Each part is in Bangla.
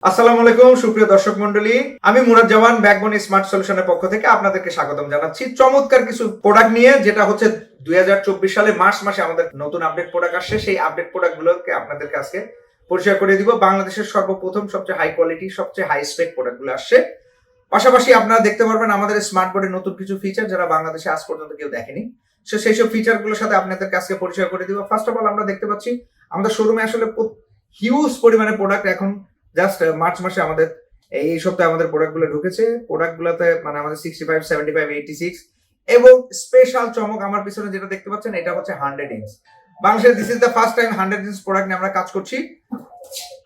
আসসালামু আলাইকুম সুপ্রিয় দর্শক মন্ডলী, আমি মুরাদ জামান ব্যাকবোন স্মার্ট সলিউশনের পক্ষ থেকে আপনাদেরকে স্বাগতম জানাচ্ছি চমৎকার কিছু প্রোডাক্ট নিয়ে। যেটা হচ্ছে 2024 সালে মার্চ মাসে আমাদের নতুন আপডেট প্রোডাক্ট আসছে। সেই আপডেট প্রোডাক্ট গুলোকে আপনাদেরকে আজকে পরিচয় করে দিব। বাংলাদেশের সর্বপ্রথম সবচেয়ে হাই কোয়ালিটি সবচেয়ে হাই স্পেক প্রোডাক্ট গুলো আসছে। পাশাপাশি আপনারা দেখতে পারবেন আমাদের স্মার্ট বোর্ডের নতুন কিছু ফিচার যারা বাংলাদেশে আজ পর্যন্ত কেউ দেখেনি। সেই সব ফিচার গুলোর সাথে আপনাদেরকে আজকে পরিচয় করে দিব। ফার্স্ট অফ অল আমরা দেখতে পাচ্ছি আমাদের শোরুমে আসলে হিউজ পরিমাণে প্রোডাক্ট এখন জাস্ট মার্চ মাসে আমাদের এই সপ্তাহে আমাদের প্রোডাক্ট গুলো ঢুকেছে। প্রোডাক্ট গুলোতে মানে আমাদের 65, 75, 86 এবং স্পেশাল চমক আমার পিছনে যেটা দেখতে পাচ্ছেন এটা হচ্ছে 100 ইঞ্চ। বাংলাদেশে this is the first time 100 inch product নিয়ে আমরা কাজ করছি।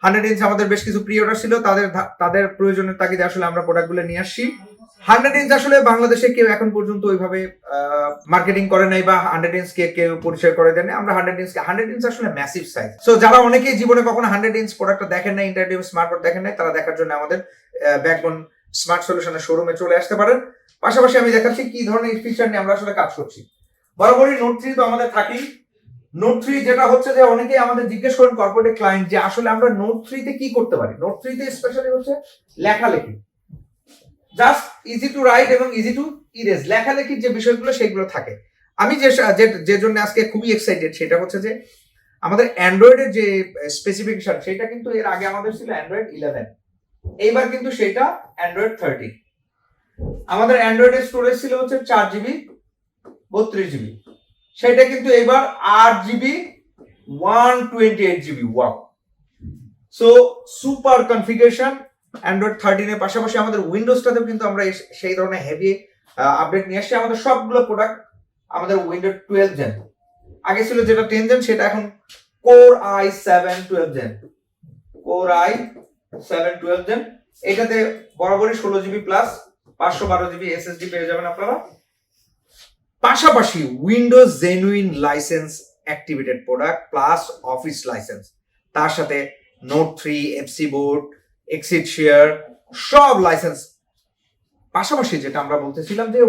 100 ইঞ্চ আমাদের বেশ কিছু প্রি অর্ডার ছিল, তাদের প্রয়োজনের তাগিদে আসলে আমরা প্রোডাক্ট গুলো নিয়ে আসছি। 100 ইঞ্চ আসলে বাংলাদেশে কেউ এখন পর্যন্ত ওইভাবে মার্কেটিং করে নাই বা 100 ইঞ্চ কে কেউ পরিচয় করে দেন। আমরা 100 ইঞ্চ আসলে ম্যাসিভ সাইজ। সো যারা অনেকেই জীবনে কখনো 100 ইঞ্চ প্রোডাক্টটা দেখেন নাই, ইন্টারনেট স্মার্টবোর্ড দেখেন নাই, তারা দেখার জন্য আমাদের ব্যাকবোন স্মার্ট সলিউশনের শোরুমে চলে আসতে পারেন। পাশাপাশি আমি দেখাচ্ছি কি ধরনের ফিচার নিয়ে আমরা আসলে কাজ করছি। বরাবরই নোট 3 তো আমাদের থাকি। নোট 3 যেটা হচ্ছে যে অনেকেই আমাদের জিজ্ঞেস করেন কর্পোরেট ক্লায়েন্ট যে আসলে আমরা নোট 3 তে কি করতে পারি। নোট 3 তে স্পেশালি হচ্ছে লেখালেখি, জাস্ট ইজি টু রাইট এবং ইজি টু ইরেজ, লেখালেখির যে বিষয়গুলো সেগুলো থাকে। আমি যে জন্য আজকে খুবই এক্সাইটেড সেটা হচ্ছে যে আমাদের অ্যান্ড্রয়েডের যে স্পেসিফিকেশন সেটা কিন্তু এর আগে আমাদের ছিল অ্যান্ড্রয়েড 11, এইবার কিন্তু সেটা অ্যান্ড্রয়েড 30। আমাদের অ্যান্ড্রয়েডের স্টোরেজ ছিল হচ্ছে 4GB 32GB, সেটা কিন্তু এবার 8GB 128GB। Wow, so super configuration Android 13 এর পাশাপাশি আমাদের উইন্ডোজটাতেও কিন্তু আমরা সেই ধরনের হেভি আপডেট নিয়ে আসছি। আমাদের সবগুলো প্রোডাক্ট আমাদের উইন্ডোজ 12 জেন, আগে ছিল যেটা 10 জেন, সেটা এখন core i7 12 gen, core i7 12 gen. এটাতে বরাবরই 16GB প্লাস 512GB এসএসডি পেয়ে যাবেন আপনারা। পাশাপাশি Windows genuine licence activated product plus office licence, তার সাথে note 3, FC board, exit share সব লাইসেন্স। পাশাপাশি যেটা আমরা বলতেছিলাম যে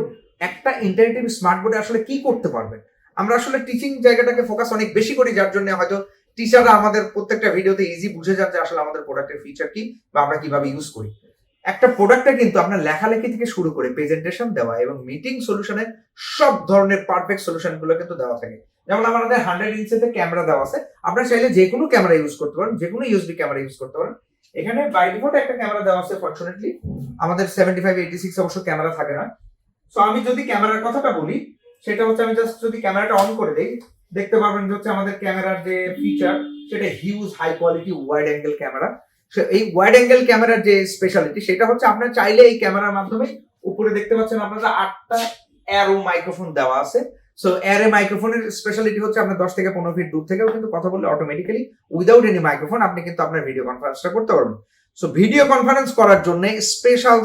একটা ইন্টারেক্টিভ স্মার্ট বোর্ডে আসলে কি করতে পারবে, আমরা আসলে টিচিং জায়গাটাকে ফোকাস অনেক বেশি করি, যার জন্য হয়তো টিচাররা আমাদের প্রত্যেকটা ভিডিওতে ইজি বুঝে যান যে আসলে আমাদের প্রোডাক্টের ফিচার কি বা আমরা কিভাবে ইউজ করি। একটা প্রোডাক্টে কিন্তু আপনার লেখালেখি থেকে শুরু করে প্রেজেন্টেশন দেওয়া এবং মিটিং সলিউশনের সব ধরনের পারফেক্ট সলিউশন গুলো কিন্তু দেওয়া থাকে। যেমন আমাদের 100 ইঞ্চিতে ক্যামেরা দেওয়া আছে, আপনারা চাইলে যে কোনো ক্যামেরা ইউজ করতে পারেন, যে কোনো ইউএসবি ক্যামেরা ইউজ করতে পারেন। এখানে বাই ডিফল্ট একটা ক্যামেরা দেওয়া আছে, ফরচুনেটলি আমাদের 75, 86 অবশ্য ক্যামেরা থাকে না। সো আমি যদি ক্যামেরার কথাটা বলি সেটা হচ্ছে, আমি জাস্ট যদি ক্যামেরাটা অন করে দেই দেখতে পারবেন যে হচ্ছে আমাদের ক্যামেরার যে ফিচার সেটা huge high quality wide angle camera. এই ওয়াইড অ্যাঙ্গেল ক্যামেরার যে স্পেশালিটি সেটা হচ্ছে আপনারা চাইলে এই ক্যামেরার মাধ্যমে উপরে দেখতে পাচ্ছেন আপনারা 8টা অ্যারো মাইক্রোফোন দেওয়া আছে। সো অ্যারে মাইক্রোফোনের স্পেশালিটি হচ্ছে আপনার 10 থেকে 15 ফিট দূর থেকেও কিন্তু কথা বললে অটোমেটিক্যালি উইদাউট এনি মাইক্রোফোন আপনি কিন্তু আপনার ভিডিও কনফারেন্সটা করতে পারবেন। সো ভিডিও কনফারেন্স করার জন্য স্পেশাল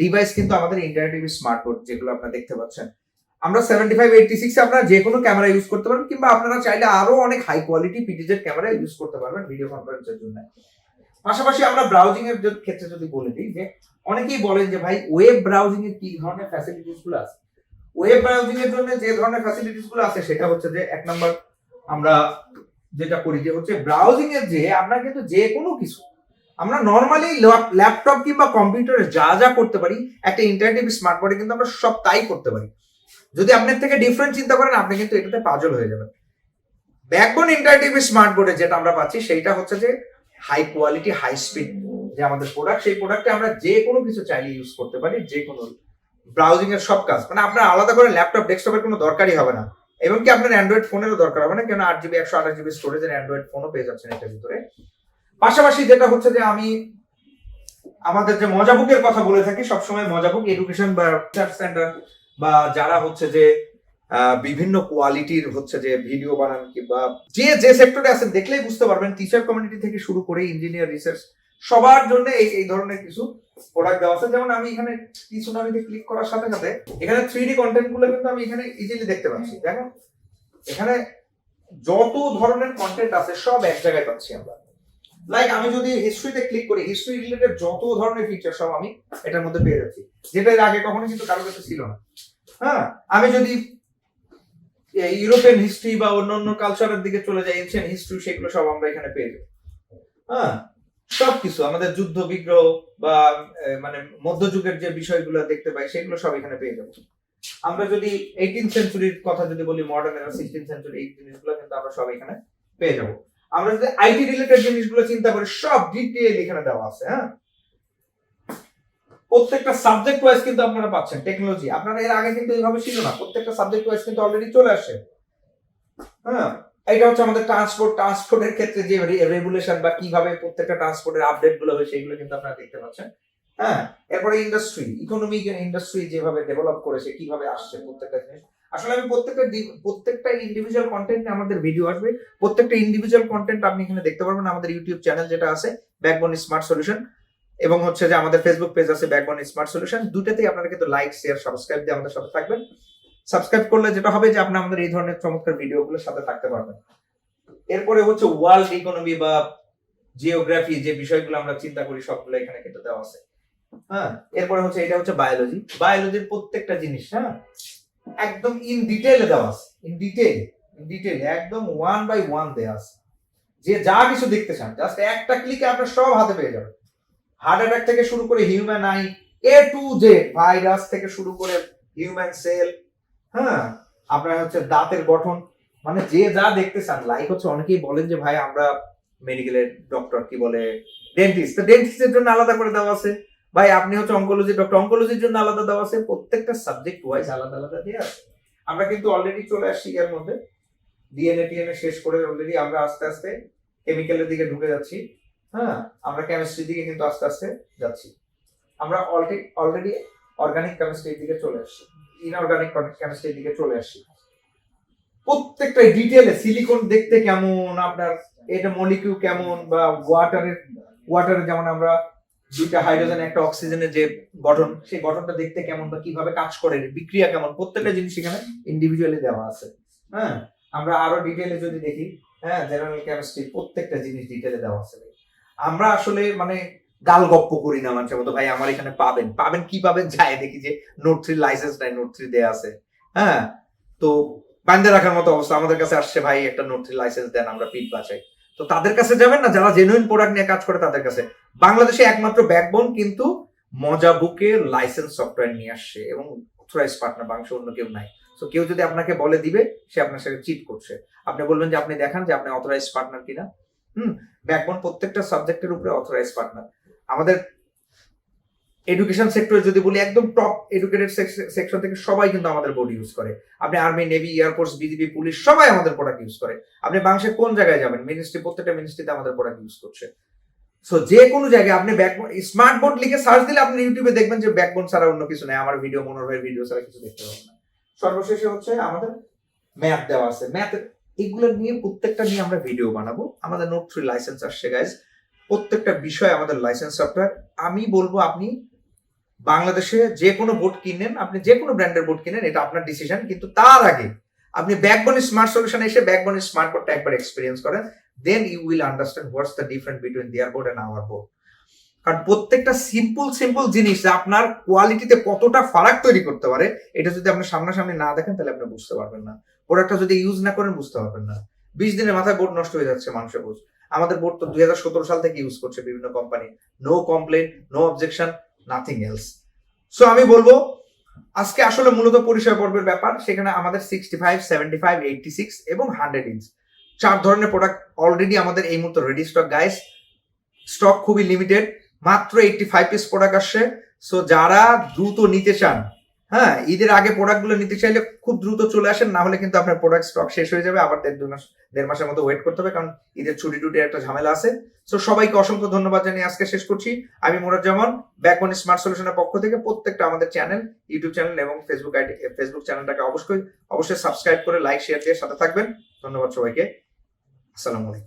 ডিভাইস কিন্তু আমাদের ইন্টারনেটিভ স্মার্ট বোর্ড যেগুলো আপনারা দেখতে পাচ্ছেন। আমরা 75, 86 এ আপনারা যে কোনো ক্যামেরা ইউজ করতে পারেন, কিংবা আপনারা চাইলে আরো অনেক high quality PTZ camera use করতে পারবেন ভিডিও কনফারেন্সের জন্য। পাশাপাশি আমরা ব্রাউজিং এর ক্ষেত্রে যদি বলে দিই যে অনেকেই বলেন যে ভাই ওয়েব ব্রাউজিং এর কি ধরনের ফ্যাসিলিটিস গুলো আছে। ওয়েব ব্রাউজিং এর জন্য যে ধরনের ফ্যাসিলিটিস গুলো আছে সেটা হচ্ছে যে এক নাম্বার আমরা যেটা করি যে হচ্ছে ব্রাউজিং এর যে আমরা কিন্তু যে কোনো কিছু আমরা নরমালি ল্যাপটপ কিংবা কম্পিউটারে যা যা করতে পারি একটা ইন্টারনেটিভ স্মার্ট বোর্ডে কিন্তু আমরা সব তাই করতে পারি। যদি আপনার থেকে ডিফারেন্ট চিন্তা করেন আপনি কিন্তু এটাতে পাজল হয়ে যাবেন। ব্যাকবোন ইন্টারনেটিভ স্মার্ট বোর্ডে যেটা আমরা পাচ্ছি সেইটা হচ্ছে যে হাই কোয়ালিটি হাই স্পিড যে আমাদের প্রোডাক্ট, সেই প্রোডাক্টে আমরা যে কোনো কিছু চাইলে ইউজ করতে পারি, যে কোনো ব্রাউজিং এর সব কাজ, মানে আপনার আলাদা করে ল্যাপটপ ডেস্কটপের কোনো দরকারই হবে না, এবং কি আপনার অ্যান্ড্রয়েড ফোনেরও দরকার হবে না, কেন 8GB 128GB স্টোরেজের অ্যান্ড্রয়েড ফোনও পেয়ে যাচ্ছেন এটার ভিতরে। পাশাপাশি যেটা হচ্ছে যে আমি আমাদের যে মজাবুকের কথা বলে থাকি সবসময়, মজাবুক এডুকেশন বা রিসার্চ সেন্টার বা যারা হচ্ছে যে বিভিন্ন কোয়ালিটির হচ্ছে যে ভিডিও বানান কিংবা যে সেক্টরে আছেন দেখলেই বুঝতে পারবেন, টিচার কমিউনিটি থেকে শুরু করে ইঞ্জিনিয়ার রিসার্চ সবার জন্য এই ধরনের কিছু প্রোডাক্ট দেওয়া আছে। যেমন আমি এখানে কিছু নামিতে ক্লিক করার সাথে সাথে এখানে 3D কন্টেন্ট গুলো কিন্তু আমি এখানে ইজিলি দেখতে পাচ্ছি। দেখো এখানে যত ধরনের কন্টেন্ট আছে সব এক জায়গায় পাচ্ছি আমরা। লাইক আমি যদি হিস্ট্রিতে ক্লিক করি, হিস্ট্রি রিলেটেড যত ধরনের ফিচার সব আমি এটার মধ্যে পেয়ে যাচ্ছি, যেটা এর আগে কখনো কিন্তু কারোর কাছে ছিল না। হ্যাঁ, আমি যদি ইউরোপিয়ান হিস্ট্রি বা অন্যান্য কালচারের দিকে চলে যাই, এনশিয়েন্ট হিস্ট্রি, সেগুলো সব আমরা এখানে পেয়ে যাই। হ্যাঁ, সবকিছু আমাদের যুদ্ধ বিগ্রহ বা মানে মধ্যযুগের যে বিষয়গুলো দেখতে পাই সেগুলো সব এখানে পেয়ে যাবো। আমরা যদি 18th সেঞ্চুরির কথা যদি বলি, মডার্ন এরা 16th সেঞ্চুরি, এই জিনিসগুলো কিন্তু আমরা সব এখানে পেয়ে যাবো। আমরা যদি আইটি রিলেটেড জিনিসগুলো চিন্তা করি, সব ডিটেইল এখানে দেওয়া আছে। হ্যাঁ, প্রত্যেকটা সাবজেক্ট ওয়াইজ কিন্তু আপনারা পাচ্ছেন। টেকনোলজি আপনারা এর আগে কিন্তু এইভাবে ছিল না, প্রত্যেকটা সাবজেক্ট ওয়াইজ কিন্তু অলরেডি চলে আসে। হ্যাঁ, এটা হচ্ছে আমাদের ট্রান্সপোর্টের ক্ষেত্রে যে রেগুলেশন বা কিভাবে প্রত্যেকটা ট্রান্সপোর্টের আপডেট গুলো হয় সেগুলো কিন্তু আপনারা দেখতে পাচ্ছেন। হ্যাঁ, এরপরে ইকোনমিক ইন্ডাস্ট্রি যেভাবে ডেভেলপ করেছে, কিভাবে আসছে প্রত্যেকটা জিনিস। আসলে আমি প্রত্যেকটা ইন্ডিভিজুয়াল কন্টেন্টে আমাদের ভিডিও আসবে, প্রত্যেকটা ইন্ডিভিজুয়াল কন্টেন্ট আপনি এখানে দেখতে পারবেন। আমাদের ইউটিউব চ্যানেল যেটা আছে ব্যাকবোন স্মার্ট সলিউশন, এবং হচ্ছে যে আমাদের ফেসবুক পেজ আছে ব্যাকবোন স্মার্ট সলিউশন, দুটাতেই আপনারা কিন্তু লাইক, শেয়ার, সাবস্ক্রাইব দিয়ে আমাদের সাথে থাকবেন। সাবস্ক্রাইব করলে যেটা হবে যে আপনি আমাদের এই ধরনের চমৎকার ভিডিওগুলোর সাথে থাকতে পারবেন। এরপরে হচ্ছে ওয়ার্ল্ড ইকোনমি বা জিওগ্রাফি, যে বিষয়গুলো আমরা চিন্তা করি সবগুলো এখানে কিন্তু দেওয়া আছে। হ্যাঁ, এরপরে হচ্ছে এটা হচ্ছে বায়োলজির প্রত্যেকটা জিনিস, হ্যাঁ, একদম ইন ডিটেইলে দেওয়া আছে। ইন ডিটেইল একদম 1 বাই 1 দেওয়া আছে। যে যা কিছু দেখতে চান জাস্ট একটা ক্লিকে আপনার সব হাতে পেয়ে যাবেন। হার্ট অ্যাটাক থেকে শুরু করে human eye, A to Z, virus থেকে শুরু করে হিউম্যান সেল, হ্যাঁ, আপনার হচ্ছে দাঁতের গঠন, মানে যে যা দেখতে চান। লাইক হচ্ছে অনেকেই বলেন যে ভাই আমরা মেডিকেলের ডক্টর, কি বলে ডেন্টিস্ট, তো ডেন্টিস্টের জন্য আলাদা করে দেওয়া আছে। ভাই আপনি হচ্ছে অঙ্কোলজি ডক্টর, অঙ্কোলজির জন্য আলাদা দেওয়া আছে। প্রত্যেকটা সাবজেক্ট ওয়াইজ আলাদা আলাদা দেওয়া আছে। আমরা কিন্তু অলরেডি চলে আসছি এর মধ্যে, ডিএনএ টিএনএ শেষ করে অলরেডি আমরা আস্তে আস্তে কেমিক্যালের দিকে ঢুকে যাচ্ছি। হ্যাঁ, আমরা কেমিস্ট্রির দিকে কিন্তু আস্তে আস্তে যাচ্ছি। আমরা অলরেডি অর্গানিক কেমিস্ট্রির দিকে চলে আসছি, ইনঅর্গানিক কেমিস্ট্রির দিকে চলে আসছি। প্রত্যেকটা ডিটেইলে সিলিকন দেখতে কেমন, আপনার এটা মলিকিউল কেমন, বা ওয়াটারে যেমন আমরা দুইটা হাইড্রোজেন একটা অক্সিজেনের যে গঠন, সেই গঠনটা দেখতে কেমন বা কিভাবে কাজ করে, বিক্রিয়া কেমন, প্রত্যেকটা জিনিস এখানে ইন্ডিভিজুয়ালি দেওয়া আছে। হ্যাঁ, আমরা আরো ডিটেইলে যদি দেখি, হ্যাঁ, জেনারেল কেমিস্ট্রি প্রত্যেকটা জিনিস ডিটেইলে দেওয়া আছে। আমরা আসলে মানে গাল গপ্প করি না মানুষের মতো, ভাই আমার এখানে পাবেন কি পাবেন, যায় দেখি যে নোট 3 লাইসেন্স নাই, নোট 3 দেয়া আছে। হ্যাঁ, তো বান্ধে রাখার মতো অবস্থা। আমাদের কাছে আসছে, ভাই একটা নোট 3 লাইসেন্স দেন, আমরা পিট বাঁচাই। তো তাদের কাছে যাবেন না, যারা জেনুইন প্রোডাক্ট নিয়ে কাজ করে তাদের কাছে। বাংলাদেশে একমাত্র ব্যাকবোন কিন্তু মজা বুকে লাইসেন্স সফটওয়্যার নিয়ে আসছে, এবং অথরাইজ পার্টনার, বাংশ অন্য কেউ নাই। তো কেউ যদি আপনাকে বলে দিবে, সে আপনার সাথে চিট করছে। আপনি বলবেন যে আপনি দেখান যে আপনি অথরাইজ পার্টনার কিনা। ব্যাকবোন প্রত্যেকটা সাবজেক্টের উপরে অথরাইজ পার্টনার। আমাদের এডুকেশন সেক্টরে যদি বলি, একদম টপ এডুকেটেড সেকশন থেকে সবাই কিন্তু আমাদের বোর্ড ইউজ করে। আপনি army, navy, air force, BGB, police সবাই আমাদের প্রোডাক্ট ইউজ করে। আপনি বাংলাদেশে কোন জায়গায় যাবেন, মিনিস্ট্রি, প্রত্যেকটা মিনিস্ট্রিতে আমাদের প্রোডাক্ট ইউজ করছে। সো যে কোনো জায়গায় আপনি ব্যাকবোন স্মার্ট বোর্ড লিখে সার্চ দিলে আপনি ইউটিউবে দেখবেন যে ব্যাকবোন ছাড়া অন্য কিছু নেই। আমার ভিডিও, মনোর ভাইয়ের ভিডিও ছাড়া কিছু দেখতে পাবেন না। সর্বশেষে হচ্ছে আমাদের ম্যাথ দেওয়া আছে। ম্যাথ এগুলো নিয়ে প্রত্যেকটা নিয়ে আমরা ভিডিও বানাবো। আমাদের নোট 3 লাইসেন্স আসছে গাইজ, প্রত্যেকটা বিষয় আমাদের লাইসেন্স সফটওয়্যার। আমি বলবো আপনি বাংলাদেশে যে কোনো বোর্ড কিনেন, আপনি যে কোনো ব্র্যান্ডের বোর্ড কিনেন, এটা আপনার ডিসিশন, কিন্তু তার আগে আপনি ব্যাকবোন স্মার্ট সলিউশন এসে ব্যাকবোন স্মার্ট বোর্ডটা একবার এক্সপেরিয়েন্স করেন, then you will understand what's the difference between their board and our board. কারণ প্রত্যেকটা সিম্পল জিনিস আপনার কোয়ালিটিতে কতটা ফারাক তৈরি করতে পারে, এটা যদি আপনি সামনাসামনি না দেখেন তাহলে আপনি বুঝতে পারবেন না। প্রোডাক্টটা যদি ইউজ না করেন বুঝতে পারবেন না। 20 দিনের মাথায় বোর্ড নষ্ট হয়ে যাচ্ছে মানুষের বুঝ। আমাদের বোর্ড তো 2017 সাল থেকে ইউজ করছে বিভিন্ন company, no complain, no objection, nothing else. So আমি বলবো আজকে আসলে মূলত পরিচয় পর্বের ব্যাপার। সেখানে আমাদের 65, 75, 86 এবং 100 ইঞ্চ 4 ধরনের প্রোডাক্ট অলরেডি আমাদের এই মুহূর্তে রেডি স্টক গাইস। স্টক খুবই লিমিটেড, মাত্র 85 পিস প্রোডাক্ট আসছে। সো যারা দ্রুত নিতে চান, হ্যাঁ, ঈদের আগে প্রোডাক্টগুলো নিতে চাইলে খুব দ্রুত চলে আসেন, না হলে কিন্তু আপনার প্রোডাক্ট স্টক শেষ হয়ে যাবে। আবার দেড় মাসের মতো ওয়েট করতে হবে, কারণ ঈদের ছুটি টুটির একটা ঝামেলা আছে। সো সবাইকে অসংখ্য ধন্যবাদ জানিয়ে আজকে শেষ করছি। আমি মুরাজ্জামান, ব্যাকবোন স্মার্ট সলিউশনের পক্ষ থেকে প্রত্যেকটা আমাদের চ্যানেল, ইউটিউব চ্যানেল এবং ফেসবুক চ্যানেলটাকে অবশ্যই সাবস্ক্রাইব করে লাইক শেয়ার দিয়ে সাথে থাকবেন। ধন্যবাদ সবাইকে। আসসালামু আলাইকুম।